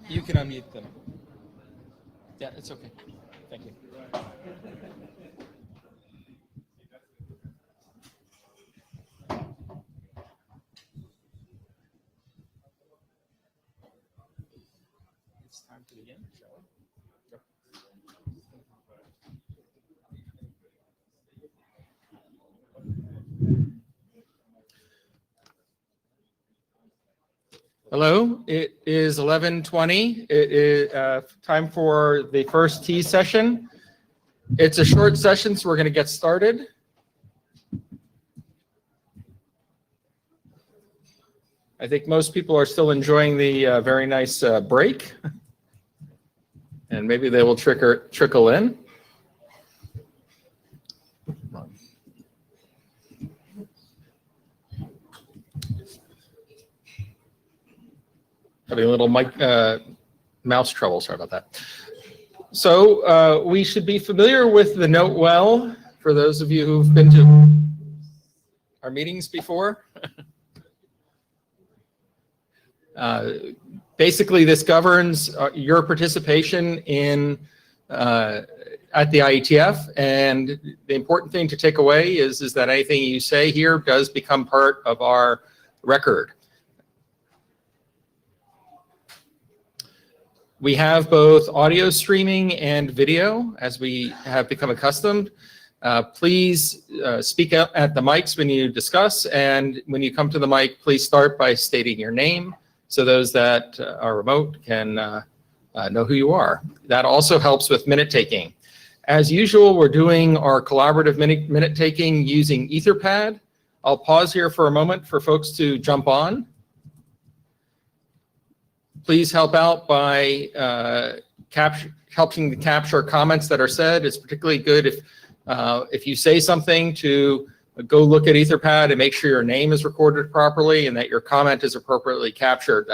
You can unmute them. Yeah, it's okay. Thank you. It's time to begin, shall we? Yep. Hello, it is 11:20. It is time for the first tea session. It's a short session, so we're going to get started. I think most people are still enjoying the very nice break, and maybe they will trickle in. Having a little mouse trouble, sorry about that. So we should be familiar with the Note Well, for those of you who've been to our meetings before. Basically, this governs your participation in at the IETF, and the important thing to take away is that anything you say here does become part of our record. We have both audio streaming and video, as we have become accustomed. Please speak out at the mics when you discuss, and when you come to the mic, please start by stating your name so those that are remote can know who you are. That also helps with minute taking. As usual, we're doing our collaborative minute taking using Etherpad. I'll pause here for a moment for folks to jump on. Please help out by helping to capture comments that are said. It's particularly good if you say something to go look at Etherpad and make sure your name is recorded properly and that your comment is appropriately captured.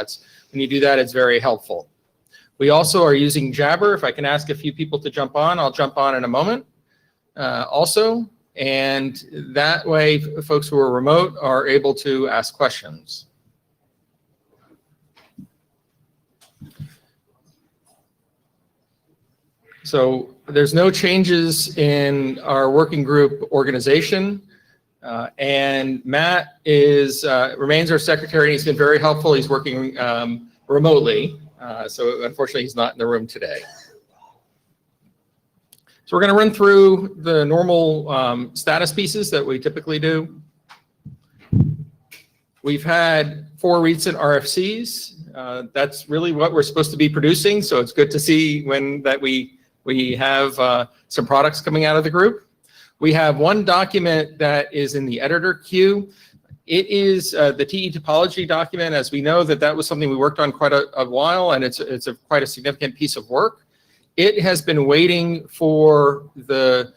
When you do that, it's very helpful. We also are using Jabber. If I can ask a few people to jump on, I'll jump on in a moment also. And that way, folks who are remote are able to ask questions. So there's no changes in our working group organization. And Matt remains our secretary, and he's been very helpful. He's working remotely, so unfortunately he's not in the room today. So we're going to run through the normal status pieces that we typically do. We've had 4 recent RFCs. That's really what we're supposed to be producing, so it's good to see that we have some products coming out of the group. We have one document that is in the editor queue. It is the TE topology document. As we know, that was something we worked on quite a while, and it's quite a significant piece of work. It has been waiting for the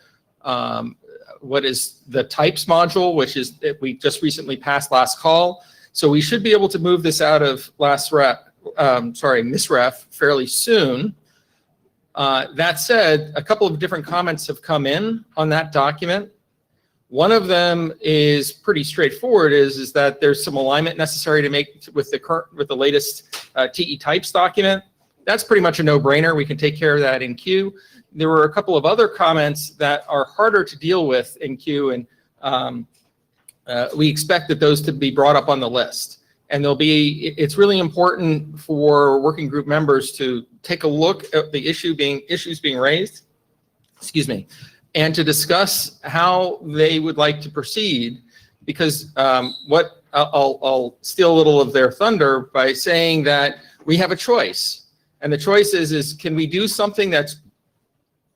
what is the types module, which is we just recently passed last call. So we should be able to move this out of misref fairly soon. That said, a couple of different comments have come in on that document. One of them is pretty straightforward, is that there's some alignment necessary to make with the latest TE types document. That's pretty much a no-brainer. We can take care of that in Q. There were a couple of other comments that are harder to deal with in Q, and we expect that those to be brought up on the list. And it's really important for working group members to take a look at the issues being raised, and to discuss how they would like to proceed. Because I'll steal a little of their thunder by saying that we have a choice, and the choice is can we do something that's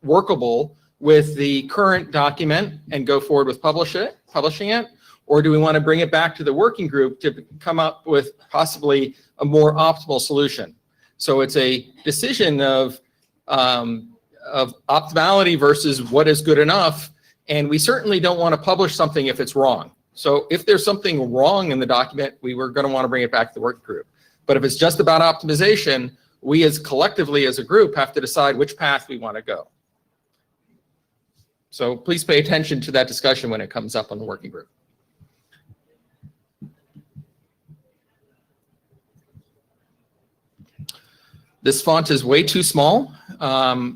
workable with the current document and go forward with publishing it? Or do we want to bring it back to the working group to come up with possibly a more optimal solution? So it's a decision of optimality versus what is good enough. And we certainly don't want to publish something if it's wrong. So if there's something wrong in the document, we were going to want to bring it back to the working group. But if it's just about optimization, we collectively as a group have to decide which path we want to go. So please pay attention to that discussion when it comes up on the working group. This font is way too small.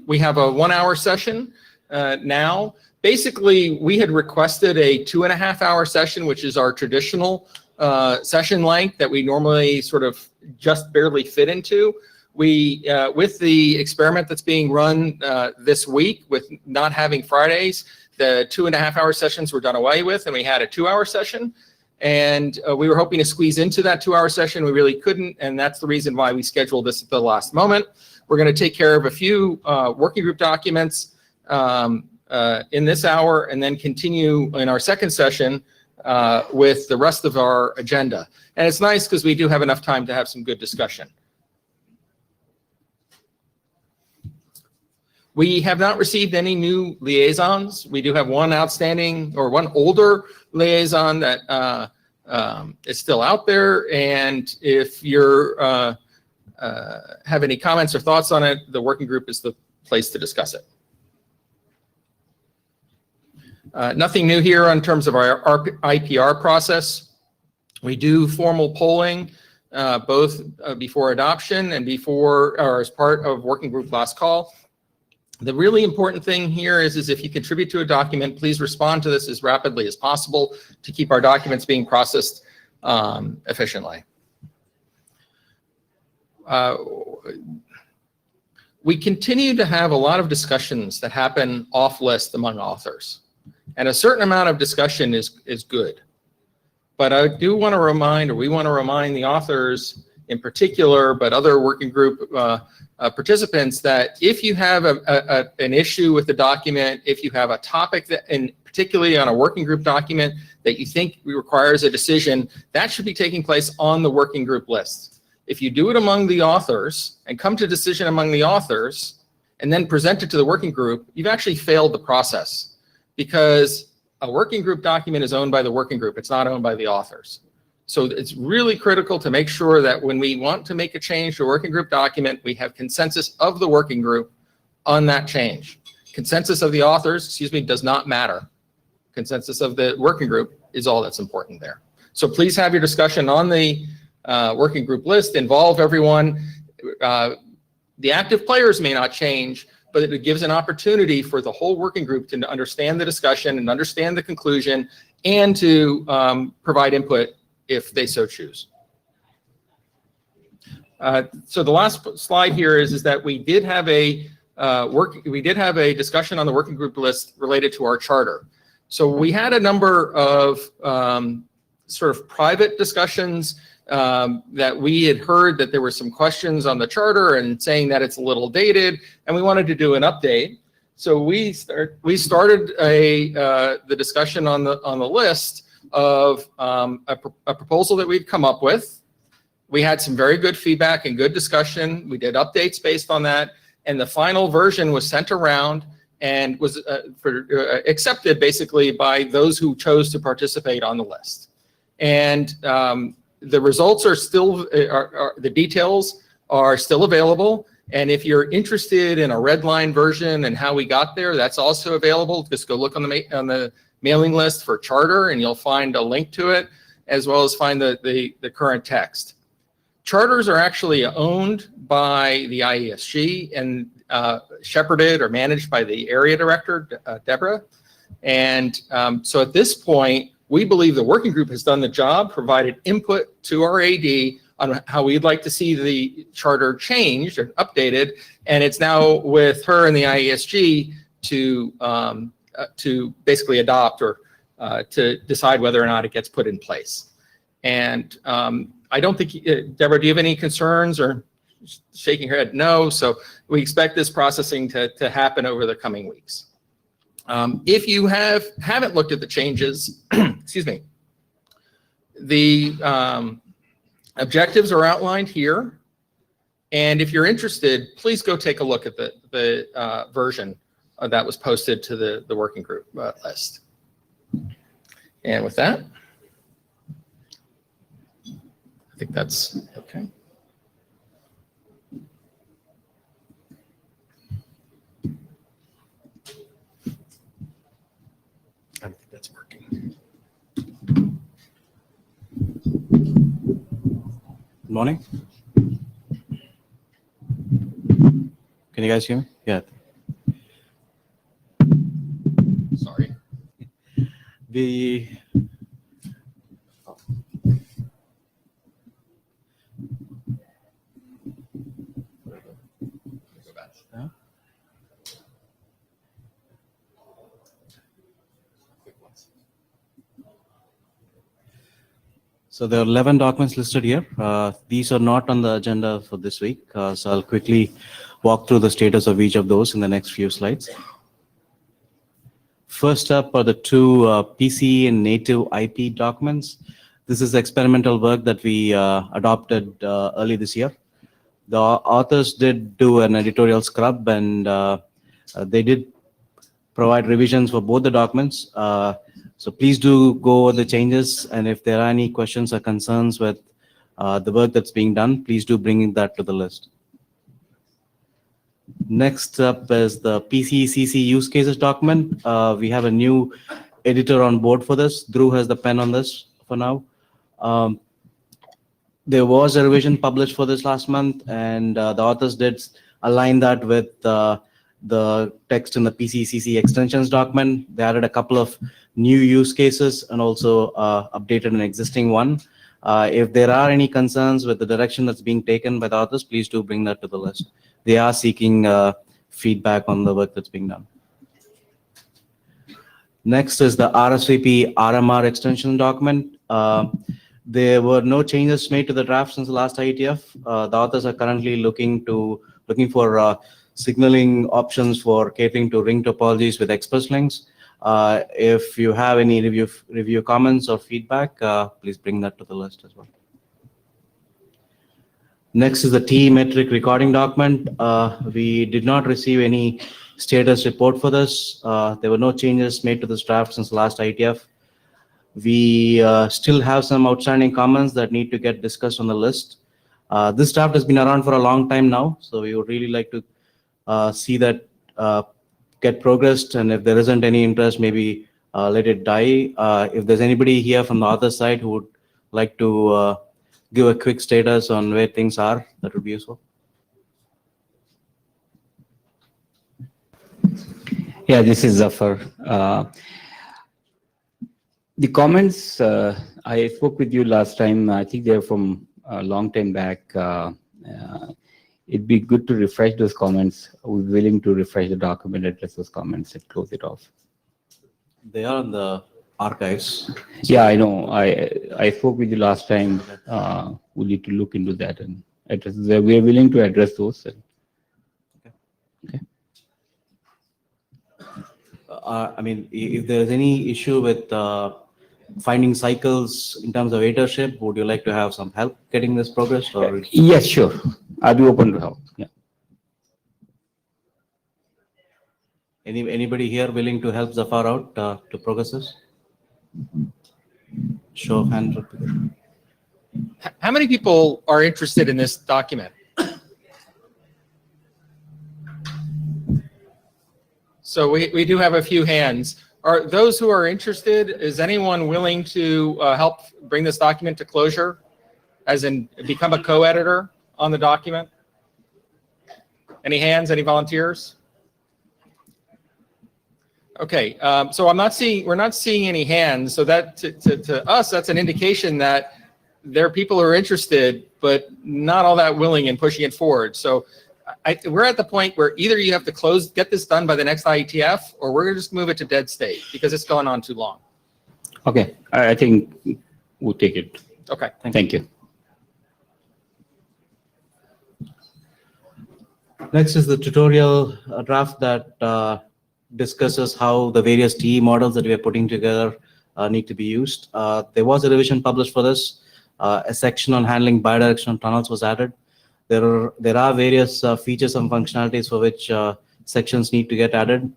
We have a 1 hour session now. Basically, we had requested a 2.5 hour session, which is our traditional session length that we normally sort of just barely fit into. We, with the experiment that's being run this week with not having Fridays, the 2.5 hour sessions were done away with, and we had a 2 hour session. And we were hoping to squeeze into that 2 hour session. We really couldn't, and that's the reason why we scheduled this at the last moment. We're going to take care of a few working group documents in this hour, and then continue in our second session with the rest of our agenda. And it's nice because we do have enough time to have some good discussion. We have not received any new liaisons. We do have one outstanding, or one older liaison that is still out there. And if you're have any comments or thoughts on it, the working group is the place to discuss it. Nothing new here in terms of our IPR process. We do formal polling both before adoption and before, or as part of working group last call. The really important thing here is if you contribute to a document, please respond to this as rapidly as possible to keep our documents being processed efficiently. We continue to have a lot of discussions that happen off list among authors, and a certain amount of discussion is good. But I do want to remind, or we want to remind the authors in particular, but other working group participants, that if you have an issue with the document, if you have a topic that, and particularly on a working group document, that you think requires a decision, that should be taking place on the working group list. If you do it among the authors and come to a decision among the authors and then present it to the working group, you've actually failed the process, because a working group document is owned by the working group. It's not owned by the authors. So it's really critical to make sure that when we want to make a change to a working group document, we have consensus of the working group on that change. Consensus of the authors, excuse me, does not matter. Consensus of the working group is all that's important there. So please have your discussion on the working group list, involve everyone. The active players may not change, but it gives an opportunity for the whole working group to understand the discussion and understand the conclusion, and to provide input if they so choose. So the last slide here is that we did have a discussion on the working group list related to our charter. So we had a number of sort of private discussions that we had heard that there were some questions on the charter and saying that it's a little dated, and we wanted to do an update. So we started the discussion on the list of a proposal that we've come up with. We had some very good feedback and good discussion. We did updates based on that, and the final version was sent around and was accepted basically by those who chose to participate on the list. And the results are still, the details are still available. And if you're interested in a red line version and how we got there, that's also available. Just go look on the mailing list for charter, and you'll find a link to it, as well as find the current text. Charters are actually owned by the IESG and shepherded or managed by the area director, Deborah. And so at this point, we believe the working group has done the job, provided input to our AD on how we'd like to see the charter changed or updated, and it's now with her and the IESG to basically adopt or to decide whether or not it gets put in place. And I don't think, Deborah, do you have any concerns, or shaking her head no? So we expect this processing to happen over the coming weeks. If you haven't looked at the changes, excuse me, the objectives are outlined here. And if you're interested, please go take a look at the version that was posted to the working group list. And with that, I think that's okay. I don't think that's working. Good morning. you guys hear me? Yeah. Sorry. The yeah. So there are 11 documents listed here. These are not on the agenda for this week, so I'll quickly walk through the status of each of those in the next few slides. First up are the two PCE and native IP documents. This is experimental work that we adopted early this year. The authors did do an editorial scrub, and they did provide revisions for both the documents. So please do go over the changes, and if there are any questions or concerns with the work that's being done, please do bring that to the list. Next up is the PCECC use cases document. We have a new editor on board for this. Dhruv has the pen on this for now. There was a revision published for this last month, and the authors did align that with the text in the PCECC extensions document. They added a couple of new use cases and also updated an existing one. If there are any concerns with the direction that's being taken by the authors, please do bring that to the list. They are seeking feedback on the work that's being done. Next is the RSVP RMR extension document. There were no changes made to the draft since the last IETF. The authors are currently looking for signaling options for catering to ring topologies with express links. If you have any review comments or feedback, please bring that to the list as well. Next is the T metric recording document. We did not receive any status report for this. There were no changes made to this draft since the last IETF. We still have some outstanding comments that need to get discussed on the list. This draft has been around for a long time now, so we would really like to see that get progressed, and if there isn't any interest, maybe let it die. If there's anybody here from the other side who would like to give a quick status on where things are, that would be useful. Yeah, this is Zafar. The comments, I spoke with you last time. I think they're from a long time back. It'd be good to refresh those comments. We're willing to refresh the document, address those comments, and close it off. They are in the archives. Yeah, I know. I spoke with you last time. We need to look into that and address. We are willing to address those. Okay. I mean, if there is any issue with finding cycles in terms of editorship, would you like to have some help getting this progressed? Or yes, sure. I'll be open to help. Yeah. Anybody here willing to help Zafar out to progress this? Show of hands. How many people are interested in this document? So we do have a few hands. Are those who are interested, is anyone willing to help bring this document to closure, as in become a co-editor on the document? Any hands, any volunteers? Okay, so we're not seeing any hands. So that to us, that's an indication that there are people who are interested, but not all that willing in pushing it forward. So we're at the point where either you have to get this done by the next IETF, or we're going to just move it to dead state because it's going on too long. Okay, I think we'll take it. Okay. Thank you. Next is the tutorial draft that discusses how the various TE models that we are putting together need to be used. There was a revision published for this. A section on handling bidirectional tunnels was added. There are various features and functionalities for which sections need to get added.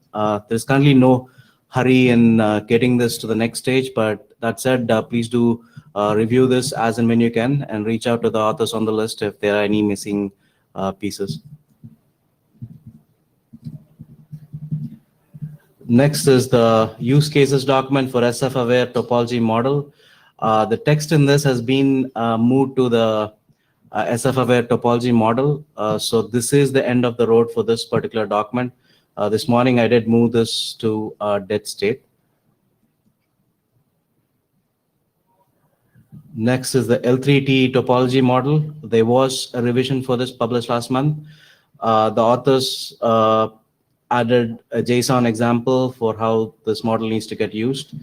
There's currently no hurry in getting this to the next stage, but that said, please do review this as and when you can, and reach out to the authors on the list if there are any missing pieces. Next is the use cases document for SF-aware topology model. The text in this has been moved to the SF-aware topology model. So this is the end of the road for this particular document. This morning, I did move this to dead state. Next is the L3T topology model. There was a revision for this published last month. The authors added a JSON example for how this model needs to get used.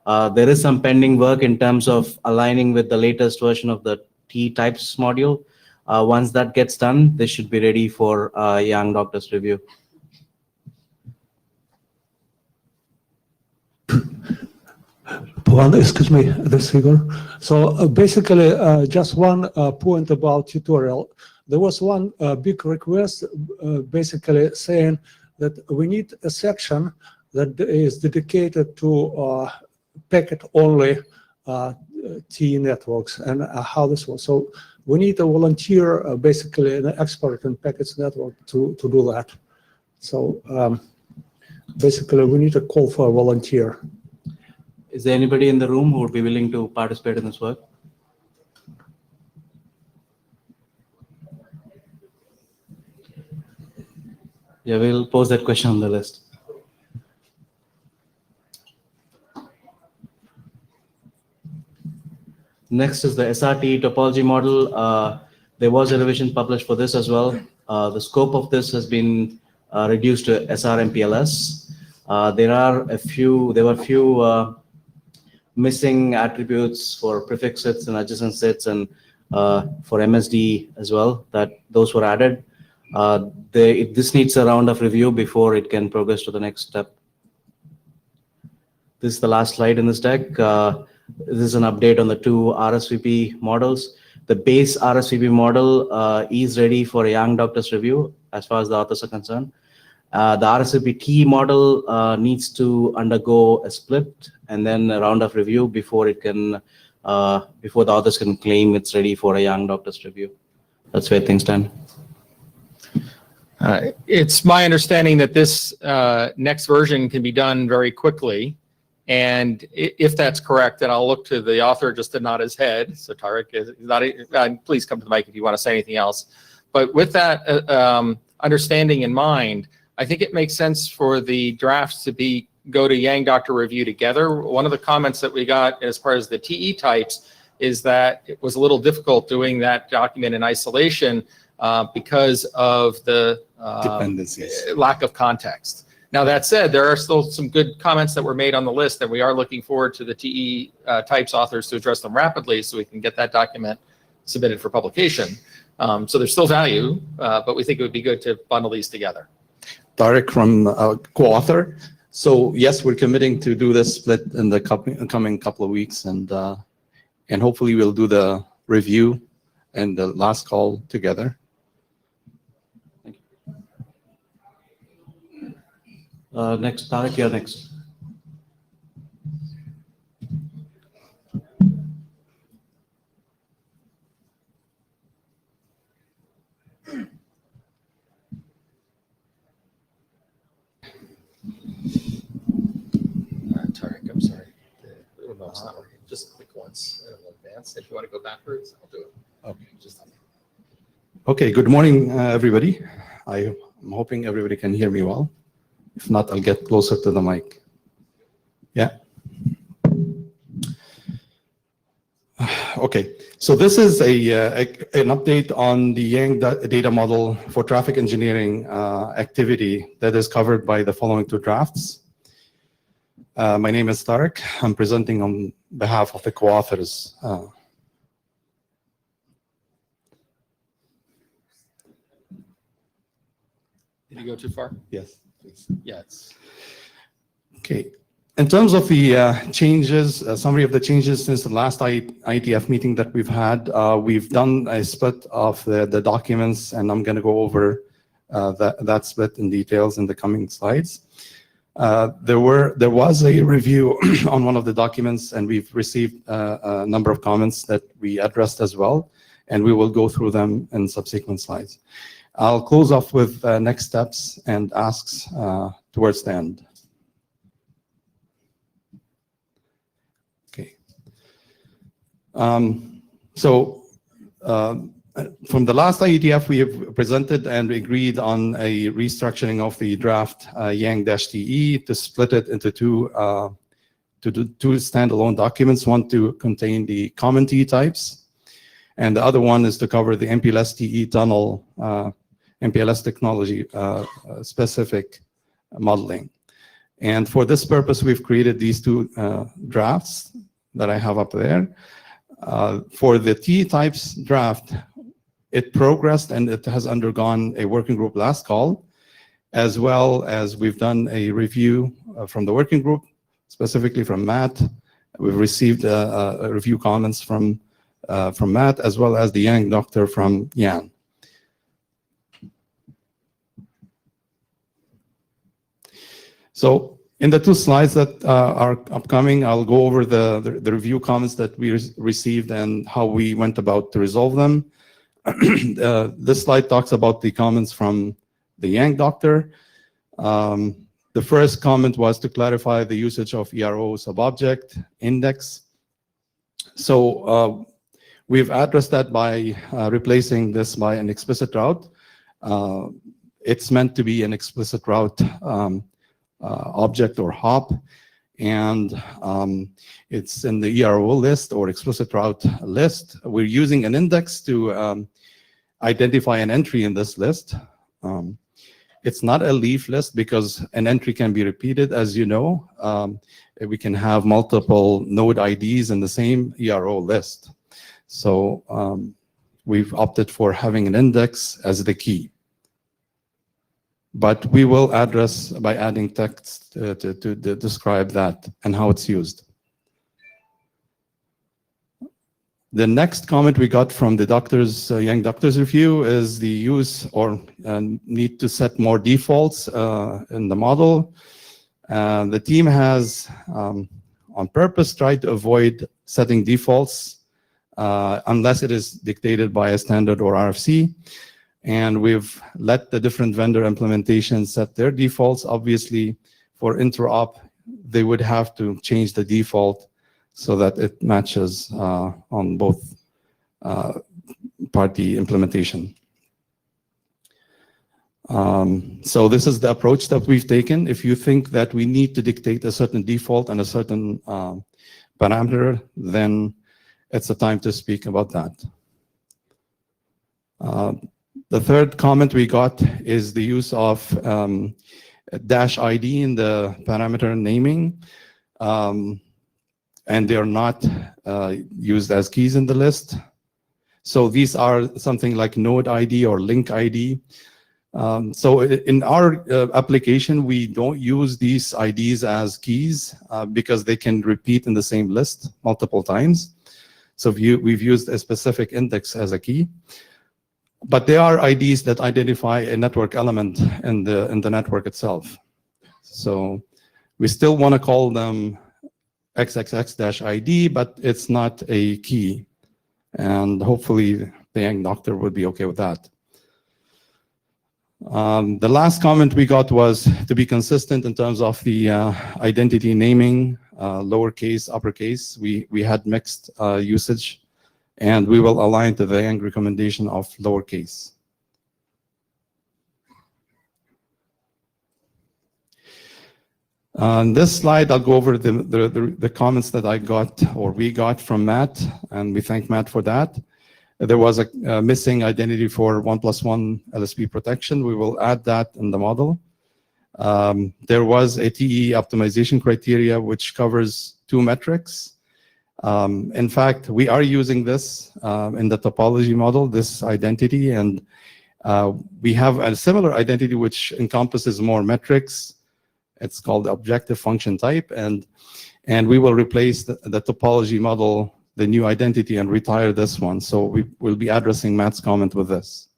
There is some pending work in terms of aligning with the latest version of the T-types module. Once that gets done, this should be ready for Young Doctors review. Excuse me, this Igor. So basically, just one point about tutorial. There was one big request, basically saying that we need a section that is dedicated to packet-only T networks and how this works. So we need a volunteer, basically an expert in packets network to do that. So basically, we need a call for a volunteer. Is there anybody in the room who would be willing to participate in this work? Yeah, we'll post that question on the list. Next is the SRT topology model. There was a revision published for this as well. The scope of this has been reduced to SRMPLS. There were a few missing attributes for prefix sets and adjacent sets, and for MSD as well, that those were added. This needs a round of review before it can progress to the next step. This is the last slide in this deck. This is an update on the two RSVP models. The base RSVP model is ready for a Young Doctors review as far as the authors are concerned. The RSVP-T model needs to undergo a split and then a round of review before it can, before the authors can claim it's ready for a Young Doctors review. That's where things stand. It's my understanding that this next version can be done very quickly. And if that's correct, then I'll look to the author just to nod his head. So Tarek is not, please come to the mic if you want to say anything else. But with that understanding in mind, I think it makes sense for the drafts to go to Yang Doctor review together. One of the comments that we got as far as the TE types is that it was a little difficult doing that document in isolation because of the dependencies, lack of context. Now, that said, there are still some good comments that were made on the list, and we are looking forward to the TE types authors to address them rapidly so we can get that document submitted for publication. So there's still value, but we think it would be good to bundle these together. Tarek from co-author. So yes, we're committing to do this split in the coming couple of weeks, and hopefully we'll do the review and the last call together. Next, Tarek, you're next. Tarek, I'm sorry. No, it's not working. Just click once and advance. If you want to go backwards, I'll do it. Okay. Okay, good morning, everybody. I'm hoping everybody can hear me well. If not, I'll get closer to the mic. Yeah. Okay, so this is an update on the Yang data model for traffic engineering activity that is covered by the following two drafts. My name is Tarek. I'm presenting on behalf of the co-authors. Did you go too far? Yes, please. Yeah. Okay. In terms of the changes, a summary of the changes since the last IETF meeting that we've done a split of the documents, and I'm going to go over that split in details in the coming slides. There was a review on one of the documents, and we've received a number of comments that we addressed as well, and we will go through them in subsequent slides. I'll close off with next steps and asks towards the end. Okay. From the last IETF, we have presented and agreed on a restructuring of the draft Yang-TE to split it into two standalone documents, one to contain the common TE types, and the other one is to cover the MPLS TE tunnel, MPLS technology specific modeling. And for this purpose, we've created these two drafts that I have up there. For the TE types draft, it progressed and it has undergone a working group last call, as well as we've done a review from the working group, specifically from Matt. We've received a review comments from Matt, as well as the Yang doctor from Yan. So in the two slides that are upcoming, I'll go over the review comments that we received and how we went about to resolve them. This slide talks about the comments from the Yang doctor. The first comment was to clarify the usage of ERO subobject index. So we've addressed that by replacing this by an explicit route. It's meant to be an explicit route object or hop, and it's in the ERO list or explicit route list. We're using an index to identify an entry in this list. It's not a leaf list because an entry can be repeated, as you know. We can have multiple node IDs in the same ERO list. So we've opted for having an index as the key. But we will address by adding text to describe that and how it's used. The next comment we got from the Yang doctor's review is the use or need to set more defaults in the model. The team has, on purpose, tried to avoid setting defaults unless it is dictated by a standard or RFC. And we've let the different vendor implementations set their defaults. Obviously, for interop, they would have to change the default so that it matches on both party implementation. So this is the approach that we've taken. If you think that we need to dictate a certain default and a certain parameter, then it's a time to speak about that. The third comment we got is the use of -ID in the parameter naming, and they are not used as keys in the list. So these are something like node ID or link ID. So in our application, we don't use these IDs as keys because they can repeat in the same list multiple times. So we've used a specific index as a key. But there are IDs that identify a network element in the network itself. So we still want to call them XXX-ID, but it's not a key. And hopefully the Yang doctor would be okay with that. The last comment we got was to be consistent in terms of the identity naming, lowercase, uppercase. We had mixed usage. And we will align to the Yang recommendation of lowercase. On this slide, I'll go over the comments that I got or we got from Matt, and we thank Matt for that. There was a missing identity for 1+1 LSP protection. We will add that in the model. There was a TE optimization criteria which covers 2 metrics. In fact, we are using this in the topology model, this identity, and we have a similar identity which encompasses more metrics. It's called objective function type, and we will replace the topology model, the new identity, and retire this one. So we will be addressing Matt's comment with this.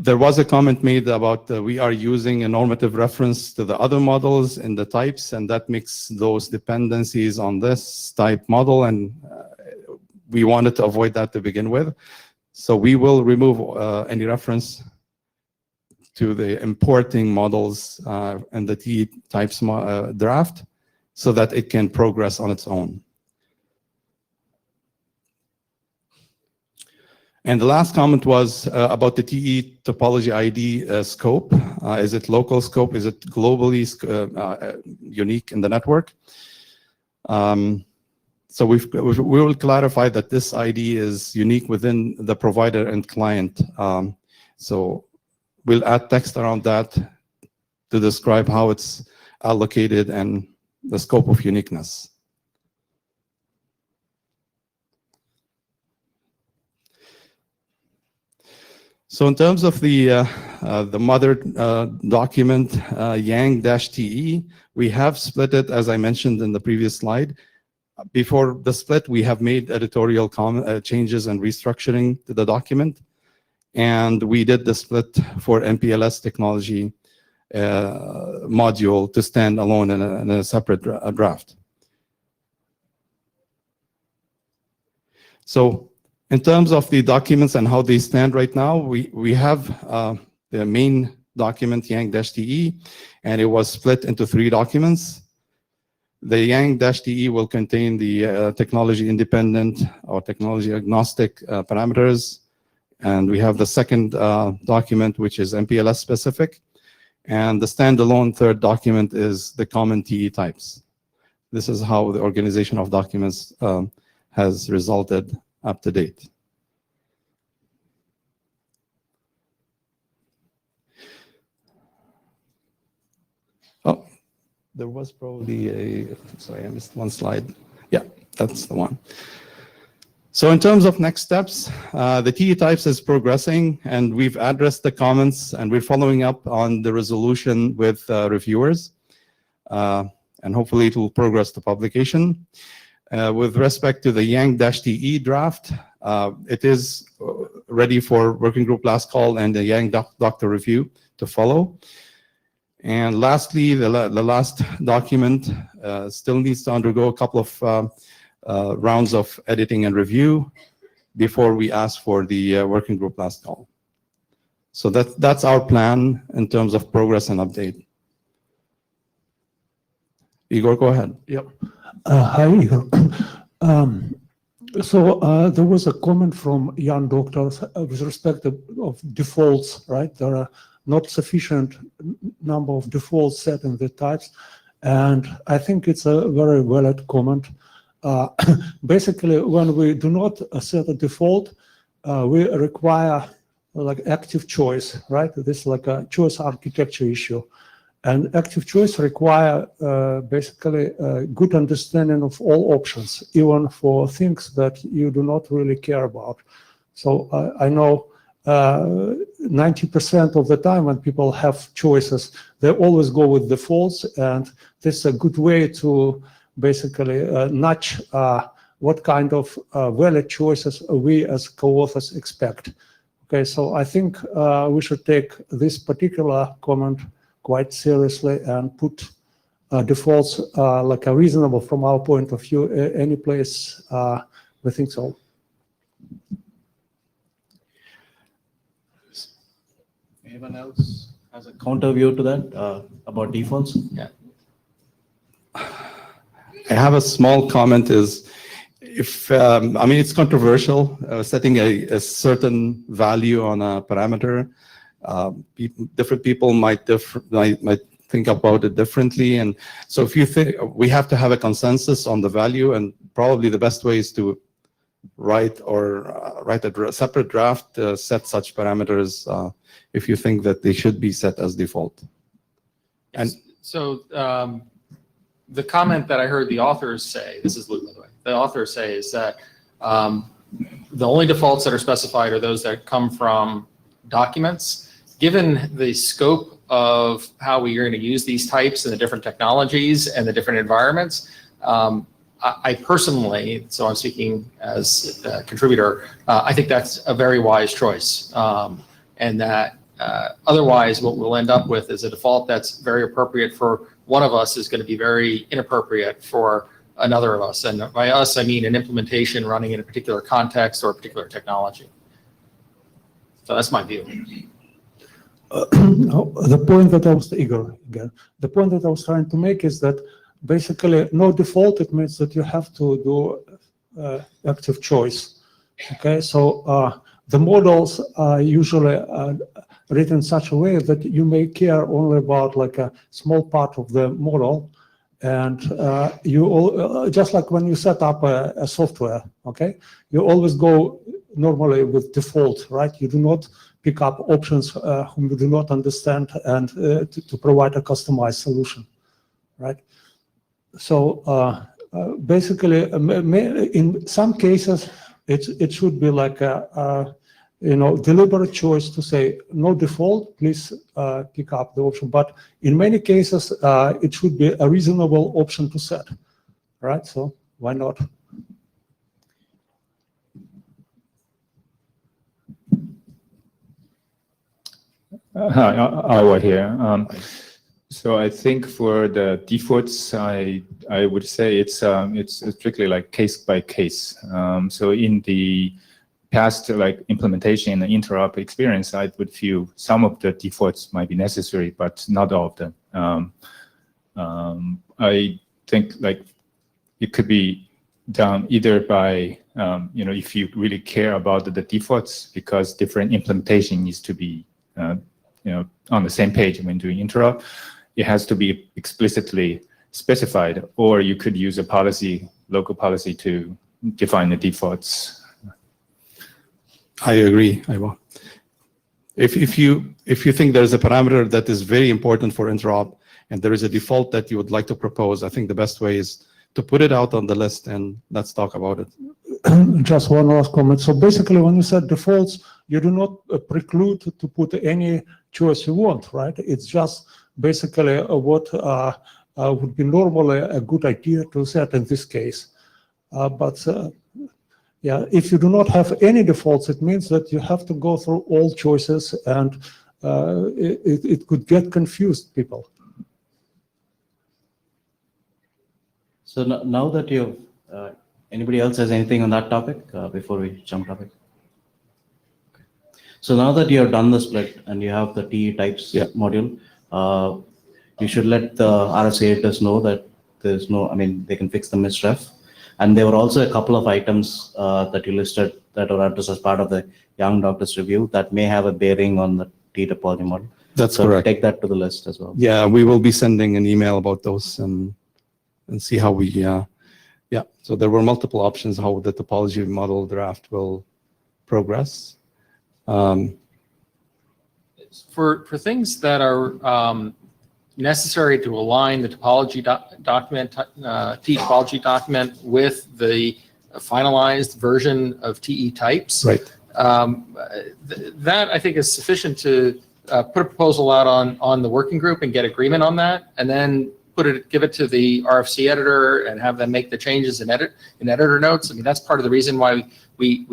There was a comment made about we are using a normative reference to the other models in the types, and that makes those dependencies on this type model, and we wanted to avoid that to begin with. So we will remove any reference to the importing models in the T types draft so that it can progress on its own. And the last comment was about the TE topology ID scope. Is it local scope? Is it globally unique in the network? So we will clarify that this ID is unique within the provider and client. So we'll add text around that to describe how it's allocated and the scope of uniqueness. So in terms of the mother document, Yang-TE, we have split it, as I mentioned in the previous slide. Before the split, we have made editorial changes and restructuring to the document. And we did the split for MPLS technology module to stand alone in a separate draft. So in terms of the documents and how they stand right now, we have the main document, Yang-TE, and it was split into 3 documents. The Yang-TE will contain the technology independent or technology agnostic parameters. And we have the second document, which is MPLS specific. And the standalone third document is the common TE types. This is how the organization of documents has resulted up to date. Oh, there was probably sorry, I missed one slide. Yeah, that's the one. So in terms of next steps, the TE types is progressing, and we've addressed the comments, and we're following up on the resolution with reviewers, and hopefully it will progress to publication. With respect to the Yang-TE draft, it is ready for working group last call and the Yang doctor review to follow. And lastly, the last document still needs to undergo a couple of rounds of editing and review before we ask for the working group last call. So that's our plan in terms of progress and update. Igor, go ahead. Yep. Hi, Igor. So there was a comment from young doctors with respect of defaults, right? There are not sufficient number of defaults set in the types. And I think it's a very valid comment. Basically, when we do not set a default, we require like active choice, right? This is like a choice architecture issue. And active choice require basically a good understanding of all options, even for things that you do not really care about. So I know 90% of the time when people have choices, they always go with defaults, and this is a good way to basically nudge what kind of valid choices we as co-authors expect. Okay, so I think we should take this particular comment quite seriously and put defaults like a reasonable from our point of view any place we think so. Anyone else has a counter view to that about defaults? Yeah. I have a small comment is, if, I mean, it's controversial, setting a certain value on a parameter. Different people might think about it differently. And so if you think, we have to have a consensus on the value, and probably the best way is to write a separate draft to set such parameters if you think that they should be set as default. And so the comment that I heard the authors say, this is Luke, by the way, the authors say is that the only defaults that are specified are those that come from documents. Given the scope of how we are going to use these types and the different technologies and the different environments, I personally, so I'm speaking as a contributor, I think that's a very wise choice. And that otherwise what we'll end up with is a default that's very appropriate for one of us is going to be very inappropriate for another of us. And by us, I mean an implementation running in a particular context or a particular technology. So that's my view. The point that I was, Igor, again, the point that I was trying to make is that basically no default, it means that you have to do active choice. Okay, so the models are usually written in such a way that you may care only about like a small part of the model. And just like when you set up a software, okay, you always go normally with default, right? You do not pick up options whom you do not understand and to provide a customized solution, right? So basically, in some cases, it should be like a deliberate choice to say no default, please pick up the option. But in many cases, it should be a reasonable option to set, right? So why not? Hi, Awa here. So I think for the defaults, I would say it's strictly like case by case. So in the past like implementation in the interop experience, I would feel some of the defaults might be necessary, but not all of them. I think like it could be done either by if you really care about the defaults, because different implementation needs to be on the same page when doing interop. It has to be explicitly specified, or you could use a policy, local policy, to define the defaults. I agree, Iva. If you think there's a parameter that is very important for interop and there is a default that you would like to propose, I think the best way is to put it out on the list and let's talk about it. Just one last comment. So basically, when you said defaults, you do not preclude to put any choice you want, right? It's just basically what would be normally a good idea to set in this case. Yeah, if you do not have any defaults, it means that you have to go through all choices, and it could get confused people. So now that you've, anybody else has anything on that topic before we jump topic? Okay. So now that you have done the split and you have the TE types module, you should let the RFC editors know that there's no, they can fix the misref. And there were also a couple of items that you listed that were addressed as part of the Young Doctors review that may have a bearing on the T topology model. That's so correct. Take that to the list as well. Yeah, we will be sending an email about those and see how we, So there were multiple options how the topology model draft will progress. For things that are necessary to align the topology document, T topology document with the finalized version of TE types. Right. That I think is sufficient to put a proposal out on the working group and get agreement on that, and then give it to the RFC editor and have them make the changes in editor notes. That's part of the reason why we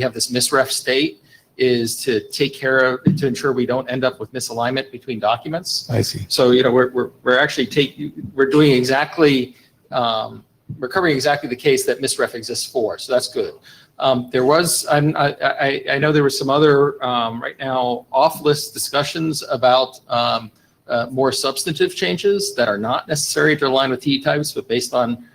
have this misref state, is to to ensure we don't end up with misalignment between documents. I see. So we're actually we're doing exactly we're covering exactly the case that misref exists for. So that's good. There was I know there was some other right now off-list discussions about more substantive changes that are not necessary to align with TE types, but based on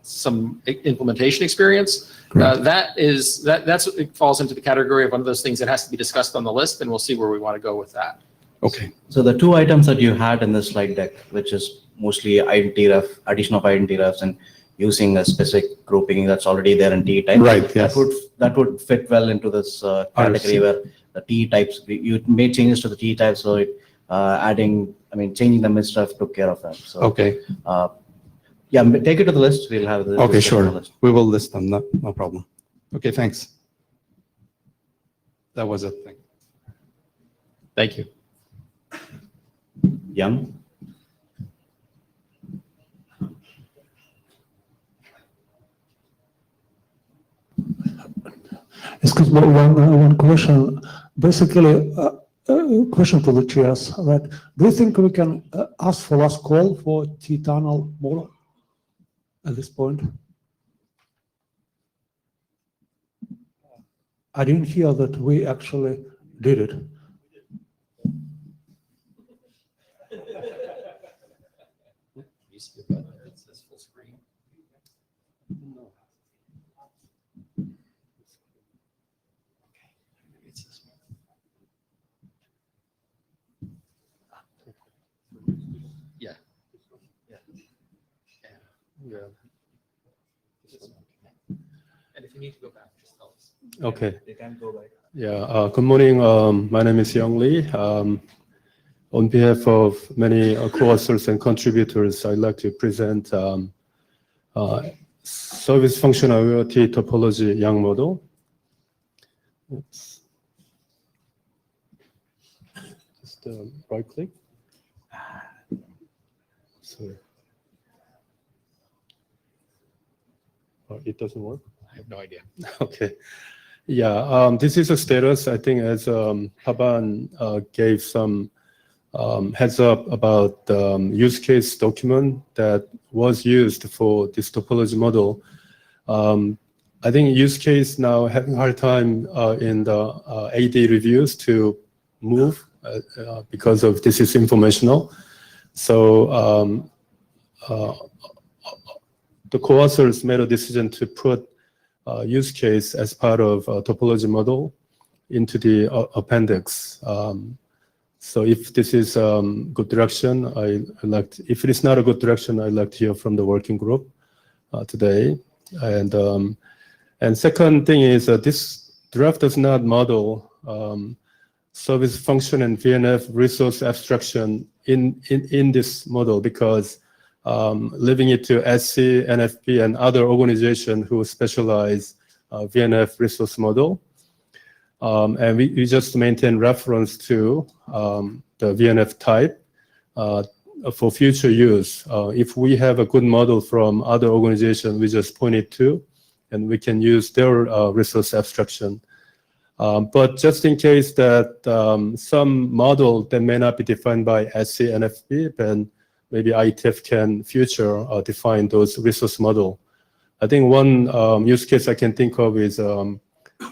some implementation experience. It falls into the category of one of those things that has to be discussed on the list, and we'll see where we want to go with that. Okay. So the two items that you had in the slide deck, which is mostly IETF, addition of IETFs and using a specific grouping that's already there in TE types. Right, yes. That would fit well into this category where the TE types, you made changes to the TE types, so changing the misref took care of that. So, okay. Yeah, take it to the list. We'll have the Okay, sure. list. We will list them. No problem. Okay, thanks. That was it. Thank you. Young? Excuse me, one question. Basically, question to the chairs, right? Do you think we can ask for last call for T-tunnel model at this point? I didn't hear that we actually did it. good. And if you need to go back, just tell us. Okay. They can go back. Yeah. Good morning. My name is Young Lee. On behalf of many co-authors and contributors, I'd like to present service functionality topology Young model. Oops. Just right click. Sorry. It doesn't work. I have no idea. Okay. Yeah. This is a status. I think as Paban gave some heads up about the use case document that was used for this topology model. I think use case now having a hard time in the AD reviews to move because of this is informational. So the co-authors made a decision to put use case as part of a topology model into the appendix. So if this is good direction, if it is not a good direction, I'd like to hear from the working group today. And second thing is this draft does not model service function and VNF resource abstraction in this model because leaving it to SC, NFP, and other organizations who specialize VNF resource model. And we just maintain reference to the VNF type for future use. If we have a good model from other organizations, we just point it to, and we can use their resource abstraction. But just in case that some model that may not be defined by SC, NFP, then maybe IETF can future define those resource model. I think one use case I can think of is a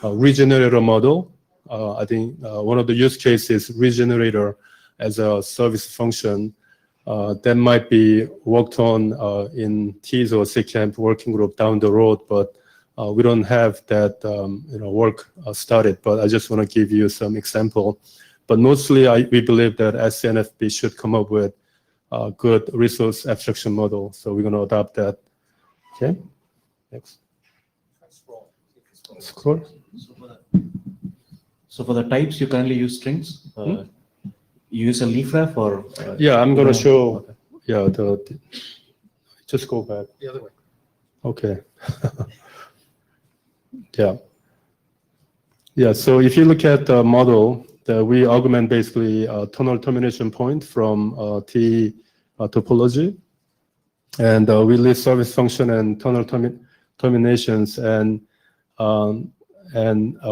regenerator model. I think one of the use cases regenerator as a service function that might be worked on in TEAS or CCAMP working group down the road, but we don't have that work started. But I just want to give you some example. But mostly we believe that SCNFP should come up with a good resource abstraction model. So we're going to adopt that. Okay, next. Scroll. So for the types, you currently use strings. You use a leaf ref or? Yeah, I'm going to show. Okay. Yeah, just go back. The other way. Okay. Yeah. Yeah. So if you look at the model, we augment basically a tunnel termination point from T topology, and we list service function and tunnel terminations, and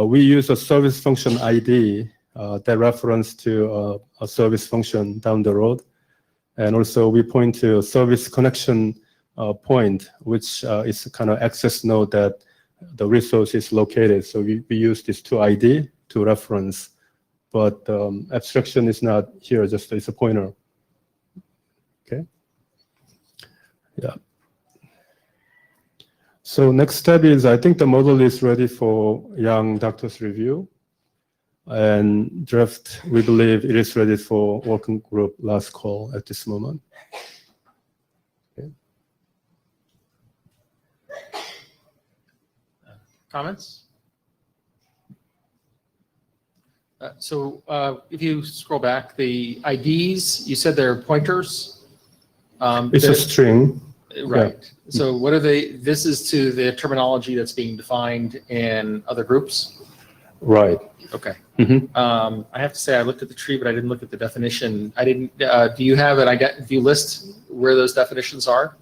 we use a service function ID that reference to a service function down the road, and also we point to a service connection point, which is kind of access node that the resource is located. So we use these two ID to reference, but abstraction is not here, just it's a pointer. Okay. Yeah. So next step is, I think the model is ready for young doctors review, and draft, we believe it is ready for working group last call at this moment. Okay. Comments? So if you scroll back, the IDs, you said they're pointers. It's a string. Right. Yeah. So what are they? This is to the terminology that's being defined in other groups? Right. Okay. Mm-hmm. I have to say I looked at the tree, but I didn't look at the definition. I didn't. Do you have it? Do you list where those definitions are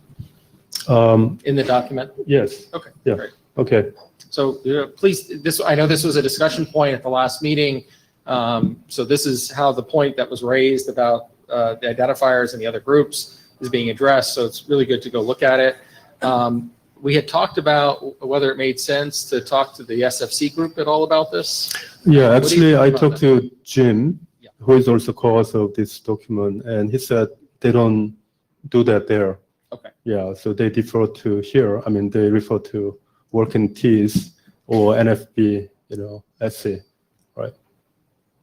in the document? Yes. Okay. Yeah. Great. Okay. So please, I know this was a discussion point at the last meeting. So this is how the point that was raised about the identifiers and the other groups is being addressed. So it's really good to go look at it. We had talked about whether it made sense to talk to the SFC group at all about this. Yeah, What do you actually, think I about talked to Jim, Yeah. who is also co-author of this document, and he said they don't do that there. Okay. Yeah, so they defer to here. I mean, they refer to working TEAS or NFB, SC, right?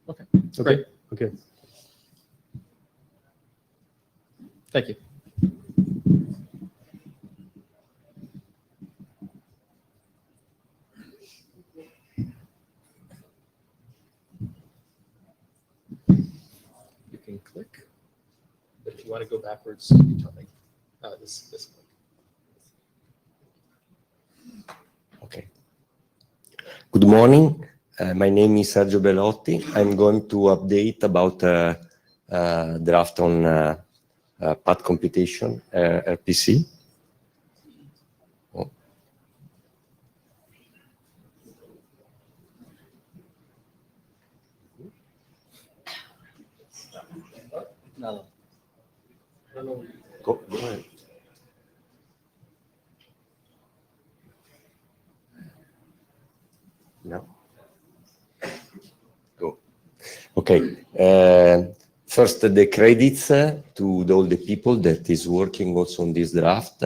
Okay, Okay. great. Okay. Thank you. you want to go backwards, you tell me. This one. Okay. Good morning. My name is Sergio Bellotti. I'm going to update about draft on path computation, RPC. Oh. No. Go ahead. No. Go. Okay. First, the credits to all the people that is working also on this draft,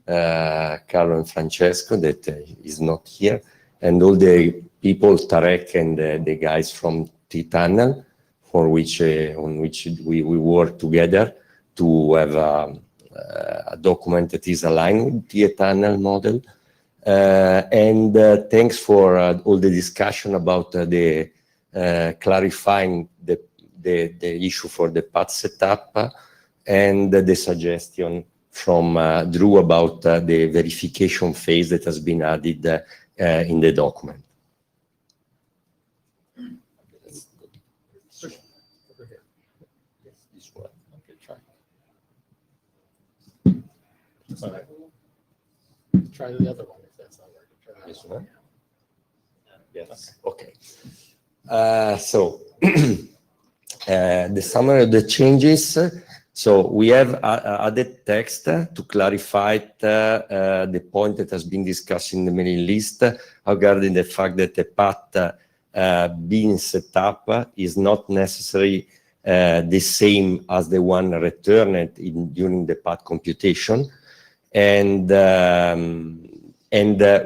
Carlo and Francesco, that is not here, and all the people, Tarek and the guys from T-Tunnel, for which on which we work together to have a document that is aligned with T-Tunnel model. And thanks for all the discussion about the clarifying the issue for the path setup and the suggestion from Drew about the verification phase that has been added in the document. Over here. Yes, this one. Okay, try. Try the other one if that's not working. Try that This one? Yes. Okay. So the summary of the changes. So we have added text to clarify the point that has been discussed in the mailing list regarding the fact that the path being set up is not necessarily the same as the one returned during the path computation. And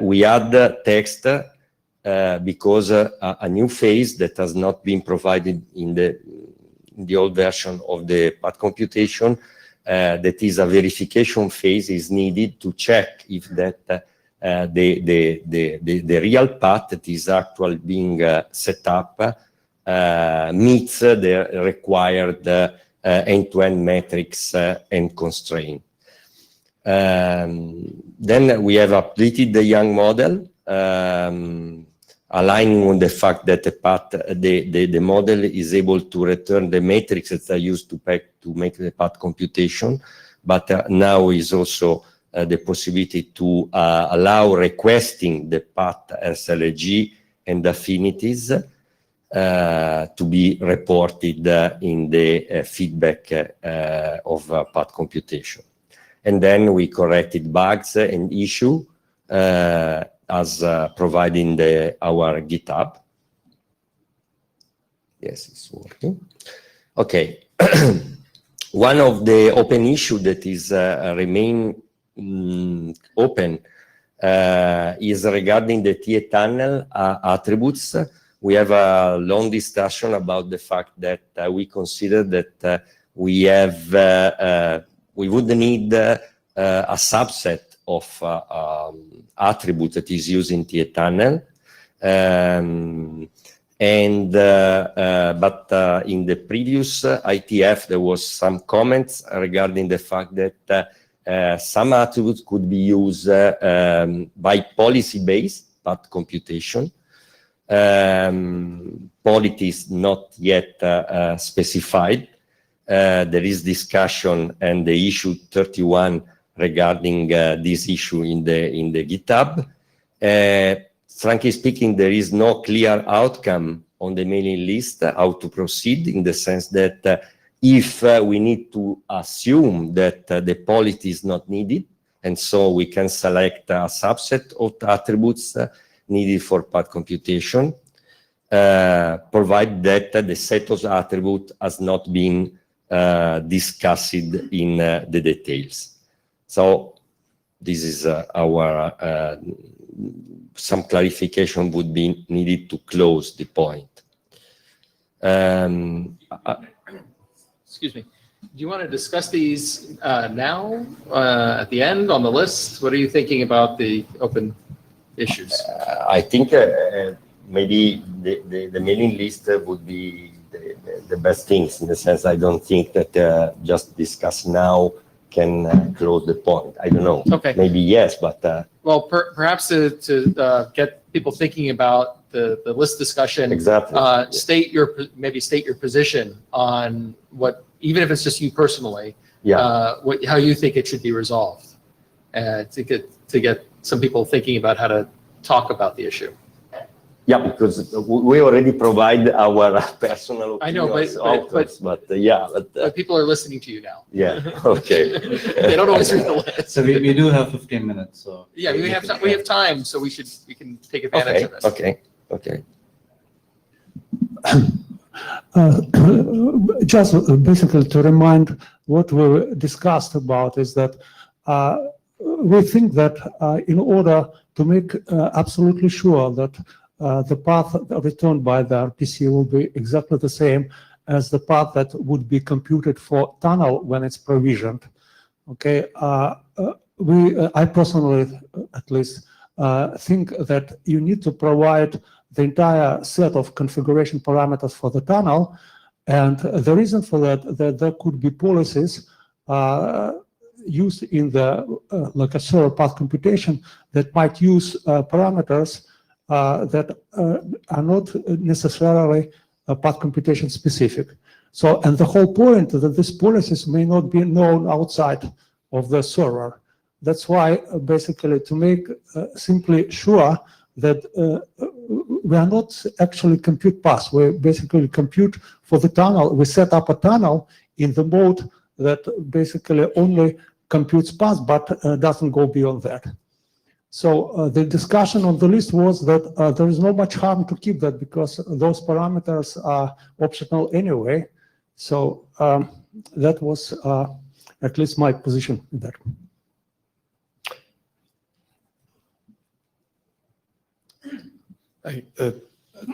we add text because a new phase that has not been provided in the old version of the path computation, that is a verification phase, is needed to check if that the real path that is actually being set up meets the required end-to-end metrics and constraint. Then we have updated the Young model, aligning on the fact that the model is able to return the metrics that are used to make the path computation, but now is also the possibility to allow requesting the path SLG and affinities to be reported in the feedback of path computation. And then we corrected bugs and issue as providing our GitHub. Yes, it's working. Okay. One of the open issue that is remain open is regarding the TA-tunnel attributes. We have a long discussion about the fact that we consider that we would need a subset of attribute that is used in TA-tunnel. But in the previous IETF, there was some comments regarding the fact that some attributes could be used by policy-based path computation. Polity is not yet specified. There is discussion and the issue 31 regarding this issue in the GitHub. Frankly speaking, there is no clear outcome on the mailing list how to proceed, in the sense that if we need to assume that the polity is not needed, and so we can select a subset of attributes needed for path computation, provided that the set of attributes has not been discussed in the details. So this is our, some clarification would be needed to close the point. Excuse me. Do you want to discuss these now, at the end, on the list? What are you thinking about the open issues? I think maybe the mailing list would be the best things, in the sense I don't think that just discuss now can close the point. I don't know. Okay. Maybe yes, but Well, perhaps to get people thinking about the list discussion, exactly. maybe state your position on what, even if it's just you personally, Yeah. how you think it should be resolved, to get some people thinking about how to talk about the issue. Yeah, because we already provide our personal I know, opinions, but authors, but people are listening to you now. yeah, okay. They don't always read the list. So we do have 15 minutes, so. Yeah, we have time, so we can take advantage Okay, of it. okay, okay. Just basically to remind what we discussed about is that we think that in order to make absolutely sure that the path returned by the RPC will be exactly the same as the path that would be computed for tunnel when it's provisioned. Okay, I personally, at least, think that you need to provide the entire set of configuration parameters for the tunnel, and the reason for that there could be policies used in the like a server path computation that might use parameters that are not necessarily path computation specific. So, and the whole point that these policies may not be known outside of the server. That's why basically to make simply sure that we are not actually compute paths, we basically compute for the tunnel, we set up a tunnel in the mode that basically only computes paths but doesn't go beyond that. So the discussion on the list was that there is not much harm to keep that because those parameters are optional anyway. So that was at least my position in that.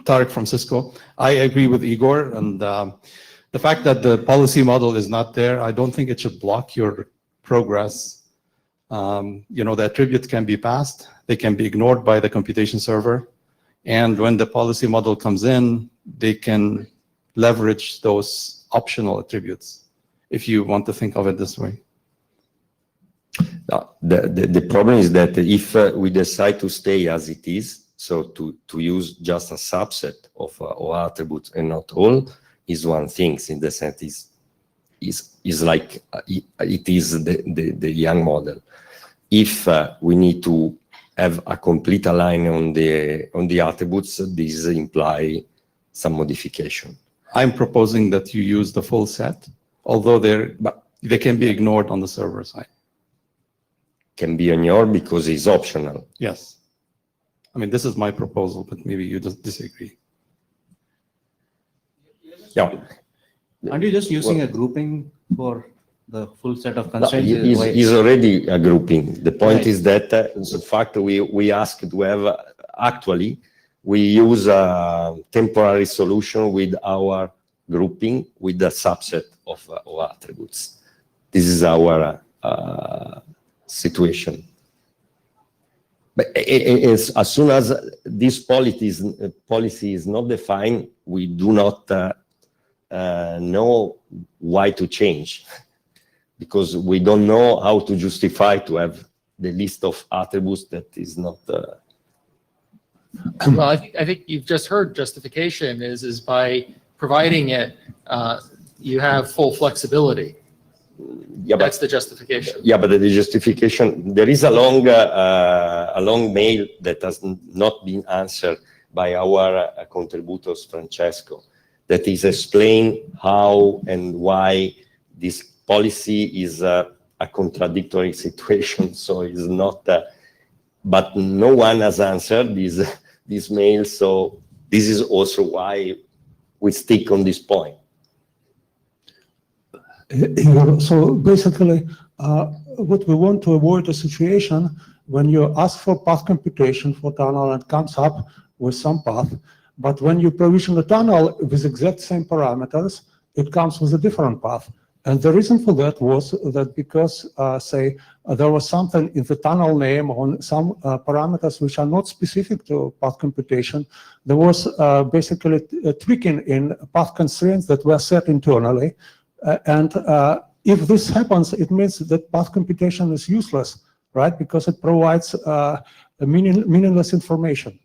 Tarek from Cisco. I agree with Igor, and the fact that the policy model is not there, I don't think it should block your progress. The attributes can be passed, they can be ignored by the computation server, and when the policy model comes in, they can leverage those optional attributes, if you want to think of it this way. The problem is that if we decide to stay as it is, so to use just a subset of attributes and not all, is one thing, in the sense is like it is the young model. If we need to have a complete alignment on the attributes, this imply some modification. I'm proposing that you use the full set, although they can be ignored on the server side. Can be ignored because it's optional. Yes. I mean, this is my proposal, but maybe you just disagree. Yeah. Aren't you just using a grouping for the full set of constraints? Is already a grouping. The point Right. is that, in fact, we ask to have, actually, we use a temporary solution with our grouping with a subset of attributes. This is our situation. But as soon as this policy is not defined, we do not know why to change, because we don't know how to justify to have the list of attributes that is not. Well, I think you've just heard justification is by providing it, you have full flexibility. Yeah, That's the justification. Yeah, but the justification, there is a long mail that has not been answered by our contributors, Francesco, that is explain how and why this policy is a contradictory situation. So it's not, but no one has answered this mail. So this is also why we stick on this point. So basically, what we want to avoid a situation when you ask for path computation for tunnel and comes up with some path, but when you provision the tunnel with exact same parameters, it comes with a different path. And the reason for that was that because, say, there was something in the tunnel name on some parameters which are not specific to path computation, there was basically a tweaking in path constraints that were set internally. And if this happens, it means that path computation is useless, right? Because it provides meaningless information.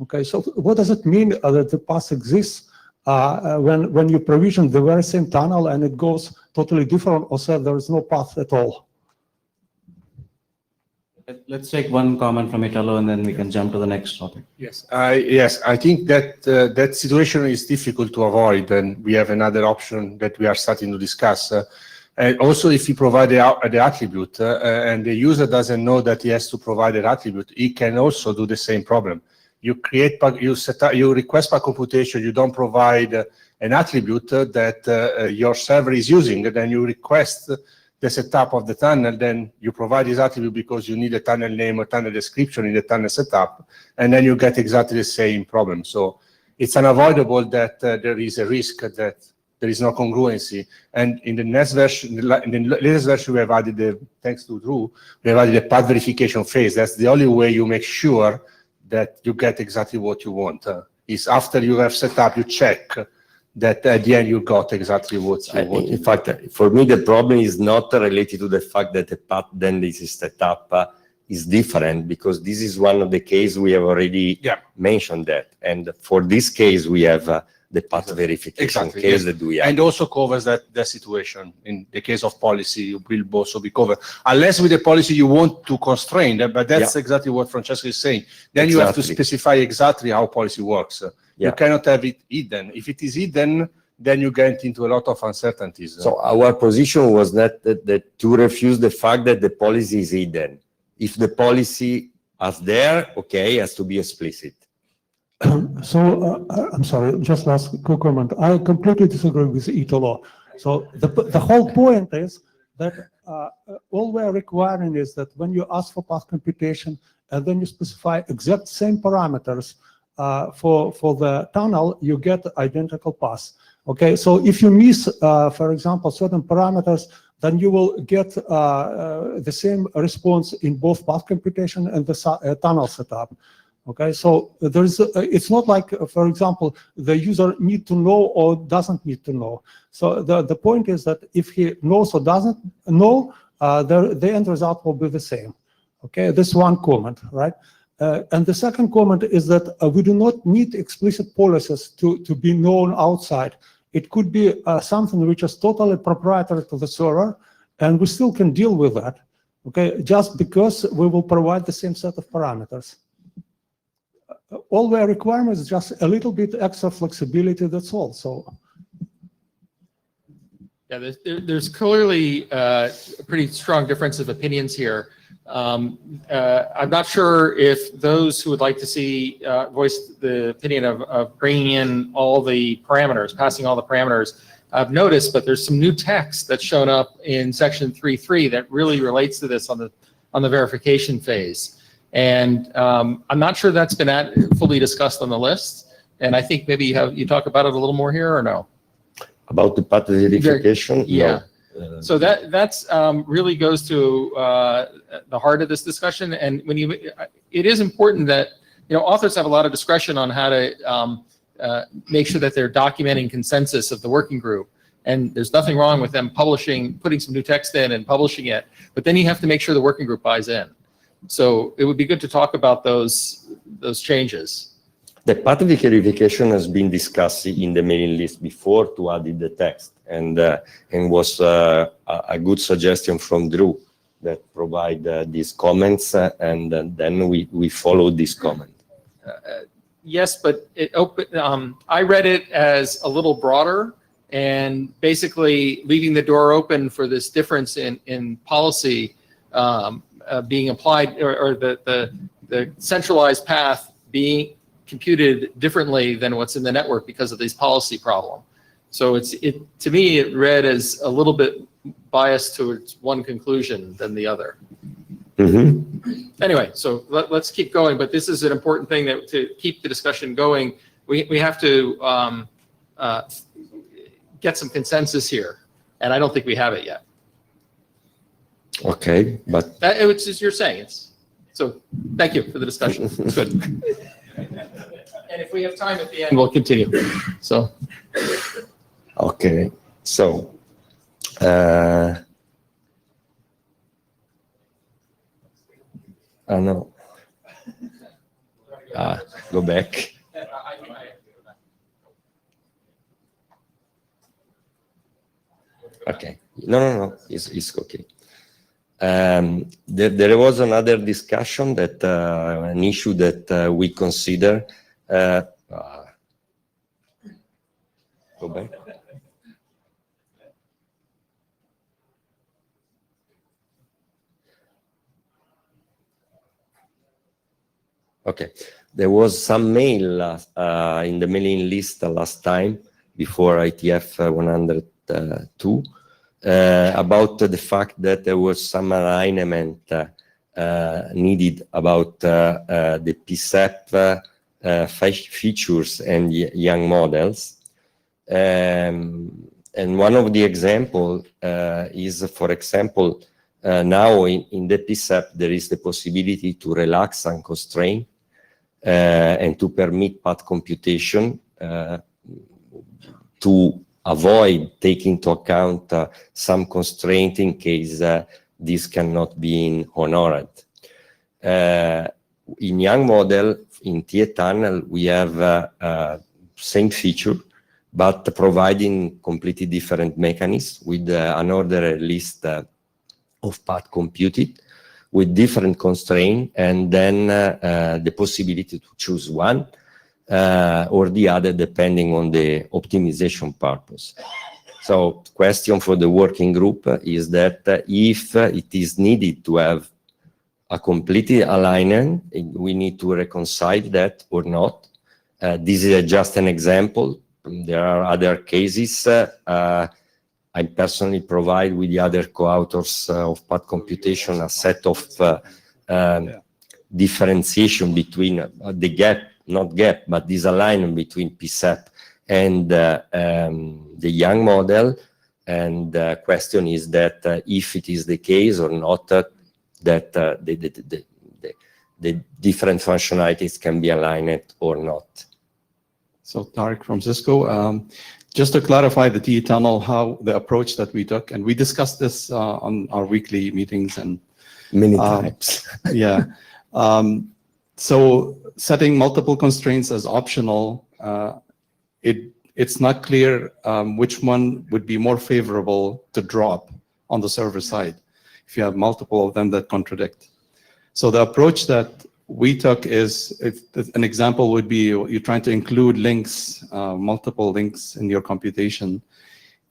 Okay, so what does it mean that the path exists when you provision the very same tunnel and it goes totally different, or say there is no path at all? Let's take one comment from Italo and then we can jump to the next topic. Yes, I think that that situation is difficult to avoid, and we have another option that we are starting to discuss. And also, if you provide the attribute and the user doesn't know that he has to provide an attribute, he can also do the same problem. You create, you request path computation, you don't provide an attribute that your server is using, and then you request the setup of the tunnel, then you provide this attribute because you need a tunnel name or tunnel description in the tunnel setup, and then you get exactly the same problem. So it's unavoidable that there is a risk that there is no congruency. And in the next version, in the latest version, we have added thanks to Drew, we have added a path verification phase. That's the only way you make sure that you get exactly what you want. Is after you have set up, you check that at the end you got exactly what you want. In fact, for me, the problem is not related to the fact that the path then this is set up is different, because this is one of the cases we have already mentioned that. And for this case, we have the path verification case that we have. And also covers that situation. In the case of policy, it will also be covered. Unless with the policy you want to constrain that, but that's exactly what Francesco is saying. Then you have to specify exactly how policy works. You cannot have it hidden. If it is hidden, then you get into a lot of uncertainties. So our position was that to refuse the fact that the policy is hidden. If the policy is there, okay, it has to be explicit. So I'm sorry, just last quick comment. I completely disagree with Italo. So the whole point is that all we're requiring is that when you ask for path computation and then you specify exact same parameters for the tunnel, you get identical paths. Okay, so if you miss, for example, certain parameters, then you will get the same response in both path computation and the tunnel setup. Okay, so there's it's not like, for example, the user need to know or doesn't need to know. So the point is that if he knows or doesn't know, the end result will be the same. Okay, this one comment, right? And the second comment is that we do not need explicit policies to be known outside. It could be something which is totally proprietary to the server, and we still can deal with that, okay, just because we will provide the same set of parameters. All their requirements is just a little bit extra flexibility, that's all. So yeah, there's clearly a pretty strong difference of opinions here. I'm not sure if those who would like to see voice the opinion of bringing in all the parameters, passing all the parameters, I've noticed, but there's some new text that's shown up in section 3.3 that really relates to this on the verification phase. And I'm not sure that's been fully discussed on the list. And I think maybe you talk about it a little more here, or no? About the path verification? Yeah. No. So that's really goes to the heart of this discussion. And when it is important that, authors have a lot of discretion on how to make sure that they're documenting consensus of the working group. And there's nothing wrong with them putting some new text in and publishing it. But then you have to make sure the working group buys in. So it would be good to talk about those changes. The path verification has been discussed in the mailing list before to add in the text, and was a good suggestion from Drew that provide these comments, and then we followed this comment. Yes, but I read it as a little broader and basically leaving the door open for this difference in policy being applied, or the centralized path being computed differently than what's in the network because of this policy problem. So to me, it read as a little bit biased towards one conclusion than the other. Mm-hmm. Anyway, so let's keep going, but this is an important thing that to keep the discussion going. We have to get some consensus here And I don't think we have it yet. Okay, but It's just you're saying so thank you for the discussion. It's good. And if we have time at the end, we'll continue. So, okay, so no. Go back. Okay. No. It's okay. There was another discussion that an issue that we consider. Go back. Okay. There was some mail in the mailing list last time before IETF 102 about the fact that there was some alignment needed about the PSEP features and young models. And one of the examples is, for example, now in the PSEP, there is the possibility to relax and constrain and to permit path computation to avoid taking into account some constraint in case this cannot be honored. In young model, in TIA tunnel, we have same feature, but providing completely different mechanisms with another list of path computed with different constraints, and then the possibility to choose one or the other depending on the optimization purpose. So question for the working group is that if it is needed to have a completely alignment, we need to reconcile that or not. This is just an example. There are other cases. I personally provide with the other co-authors of path computation a set of differentiation between the gap, not gap, but this alignment between PSEP and the young model. And the question is that if it is the case or not, that the different functionalities can be aligned or not. So Tarek from Cisco, just to clarify the TE tunnel, how the approach that we took, and we discussed this on our weekly meetings and many times. Yeah. So setting multiple constraints as optional, it's not clear which one would be more favorable to drop on the server side if you have multiple of them that contradict. So the approach that we took is, an example would be you're trying to include links, multiple links in your computation,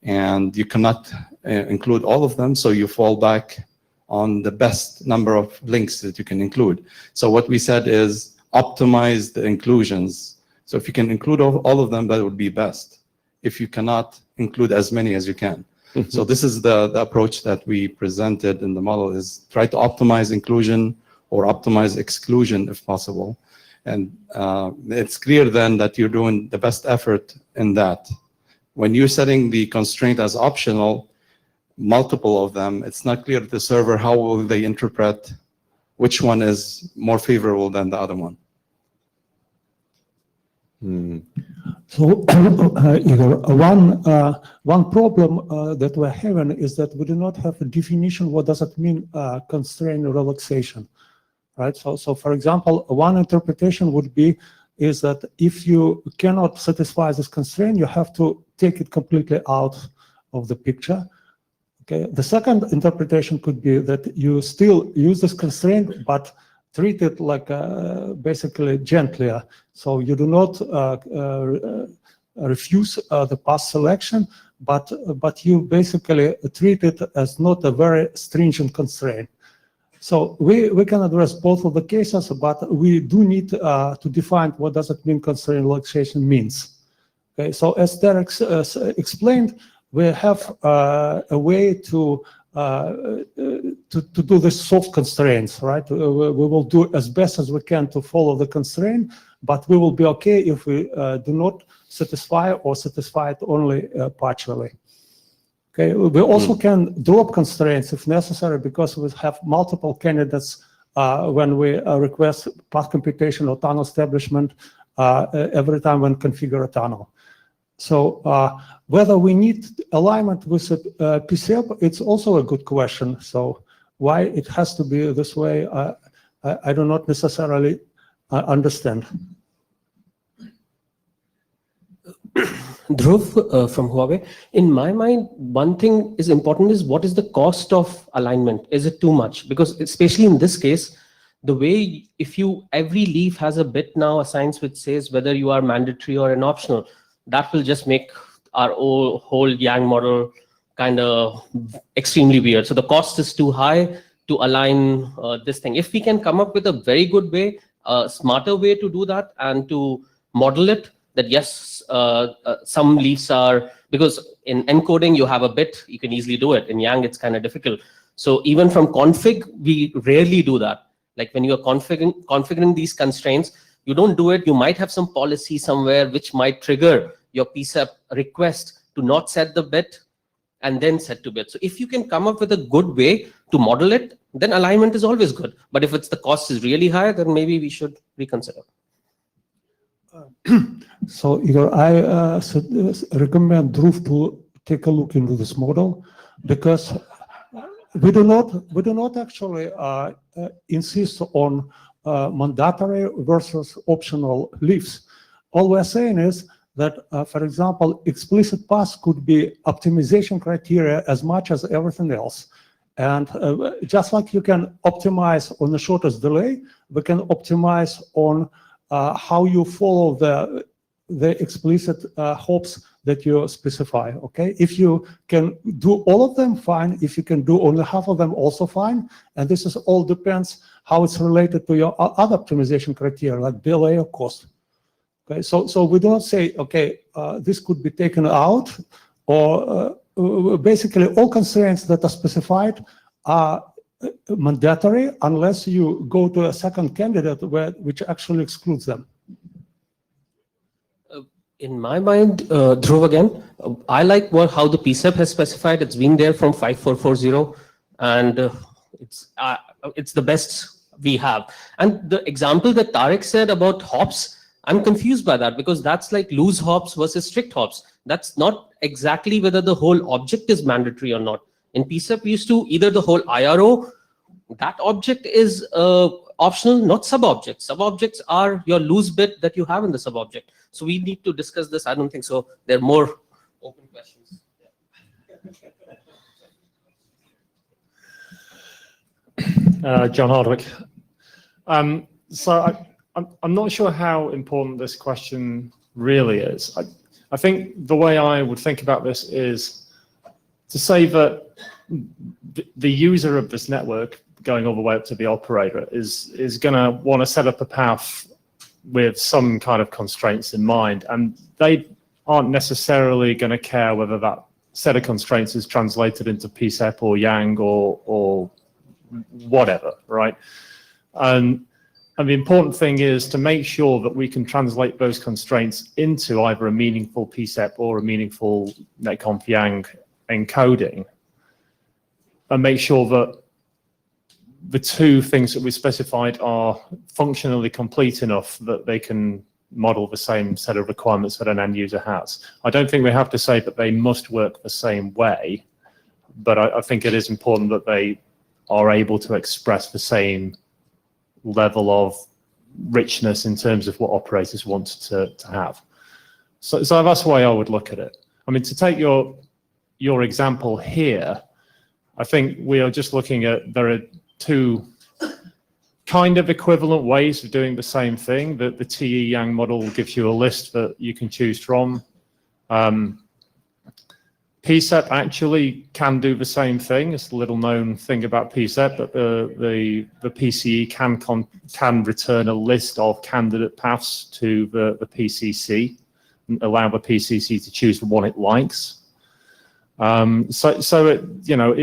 and you cannot include all of them, so you fall back on the best number of links that you can include. So what we said is optimize the inclusions. So if you can include all of them, that would be best. If you cannot, include as many as you can. So this is the approach that we presented in the model, is try to optimize inclusion or optimize exclusion if possible. And it's clear then that you're doing the best effort in that. When you're setting the constraint as optional, multiple of them, it's not clear to the server how will they interpret which one is more favorable than the other one. So, Igor, one problem that we're having is that we do not have a definition. What does it mean, constraint relaxation, right? So for example, one interpretation would be is that if you cannot satisfy this constraint, you have to take it completely out of the picture. Okay. The second interpretation could be that you still use this constraint, but treat it like basically gentler. So you do not refuse the path selection, but you basically treat it as not a very stringent constraint. So we can address both of the cases, but we do need to define what does it mean constraint relaxation means. Okay. So as Derek explained, we have a way to do the soft constraints, right? We will do as best as we can to follow the constraint, but we will be okay if we do not satisfy or satisfy it only partially. Okay, we also can drop constraints if necessary because we have multiple candidates when we request path computation or tunnel establishment every time when configure a tunnel. So whether we need alignment with PCAP, it's also a good question. So why it has to be this way, I do not necessarily understand. Dhruv from Huawei. In my mind, one thing is important is what is the cost of alignment? Is it too much? Because especially in this case, the way if you every leaf has a bit now assigned which says whether you are mandatory or an optional, that will just make our whole Yang model kind of extremely weird. So the cost is too high to align this thing. If we can come up with a very good way, a smarter way to do that and to model it, that yes, some leaves are, because in encoding you have a bit, you can easily do it. In Yang, it's kind of difficult. So even from config, we rarely do that. Like when you are configuring these constraints, you don't do it. You might have some policy somewhere which might trigger your PCAP request to not set the bit and then set to bit. So if you can come up with a good way to model it, then alignment is always good. But if it's the cost is really high, then maybe we should reconsider. So Igor, I recommend Dhruv to take a look into this model because we do not actually insist on mandatory versus optional leaves. All we're saying is that, for example, explicit paths could be optimization criteria as much as everything else. And just like you can optimize on the shortest delay, we can optimize on how you follow the explicit hops that you specify, okay? If you can do all of them, fine. If you can do only half of them, also fine. And this is all depends how it's related to your other optimization criteria, like delay or cost. Okay, so we don't say, okay, this could be taken out, or basically all constraints that are specified are mandatory unless you go to a second candidate which actually excludes them. In my mind, Dhruv again, I like how the PCAP has specified. It's been there from 5440, and it's the best we have. And the example that Tarek said about hops, I'm confused by that because that's like loose hops versus strict hops. That's not exactly whether the whole object is mandatory or not. In PCAP, we used to either the whole IRO, that object is optional, not sub-objects. Sub-objects are your loose bit that you have in the sub-object. So we need to discuss this. I don't think so. There are more open questions. John Hardwick. So I'm not sure how important this question really is. I think the way I would think about this is to say that the user of this network going all the way up to the operator is going to want to set up a path with some kind of constraints in mind, and they aren't necessarily going to care whether that set of constraints is translated into PCAP or Yang or whatever, right? And the important thing is to make sure that we can translate those constraints into either a meaningful PCAP or a meaningful netconf Yang encoding, and make sure that the two things that we specified are functionally complete enough that they can model the same set of requirements that an end user has. I don't think we have to say that they must work the same way, but I think it is important that they are able to express the same level of richness in terms of what operators want to have. So that's the way I would look at it. I mean, to take your example here, I think we are just looking at, there are two kind of equivalent ways of doing the same thing. The TE Yang model gives you a list that you can choose from. PCAP actually can do the same thing. It's a little known thing about PCAP, but the PCE can return a list of candidate paths to the PCC and allow the PCC to choose the one it likes. So it, you know,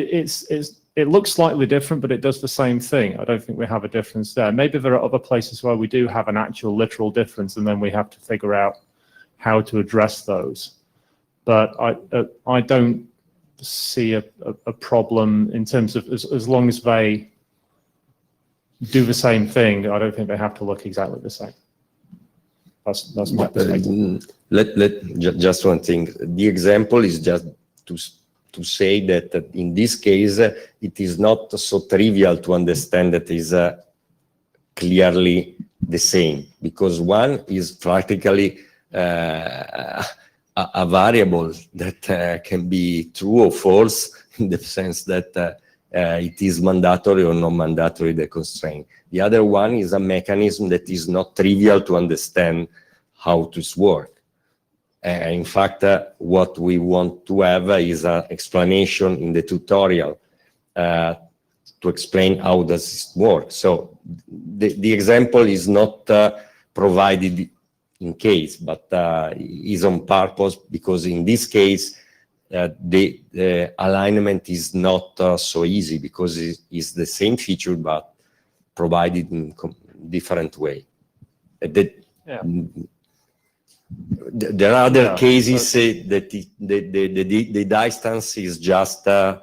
it looks slightly different, but it does the same thing. I don't think we have a difference there. Maybe there are other places where we do have an actual literal difference, and then we have to figure out how to address those. But I don't see a problem in terms of as long as they do the same thing, I don't think they have to look exactly the same. That's my perspective. Just one thing. The example is just to say that in this case, it is not so trivial to understand that is clearly the same, because one is practically a variable that can be true or false in the sense that it is mandatory or non-mandatory, the constraint. The other one is a mechanism that is not trivial to understand how to work. In fact, what we want to have is an explanation in the tutorial to explain how does it work. So the example is not provided in case, but is on purpose, because in this case, the alignment is not so easy, because it's the same feature, but provided in different way. There are other cases that the distance is just to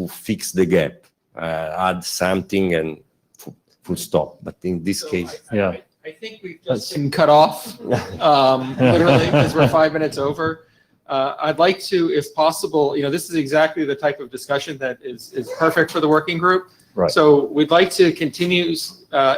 fix the gap, add something and full stop. But in this case, I think we've just been cut off, literally, because we're 5 minutes over. I'd like to, if possible, this is exactly the type of discussion that is perfect for the working group. Right. So we'd like to continue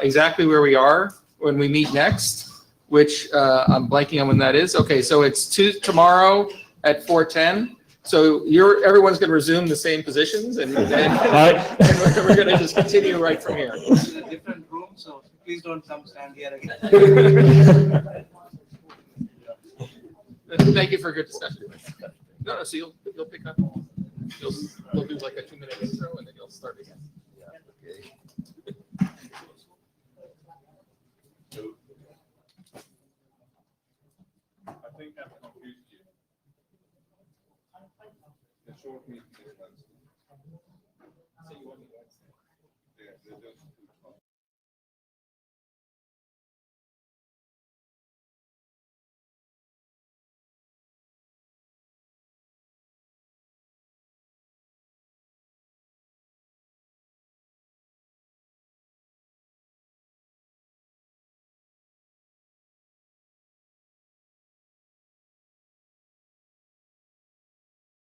exactly where we are when we meet next, which I'm blanking on when that is. Okay, so it's tomorrow at 4:10. So everyone's going to resume the same positions, and we're going to just continue right from here. It's in a different room, so please don't come stand here again. Thank you for a good discussion. No, so you'll pick up. We'll do like a 2-minute intro, and then you'll start again. I think I've confused you. The short meeting is Wednesday. Yeah, they're just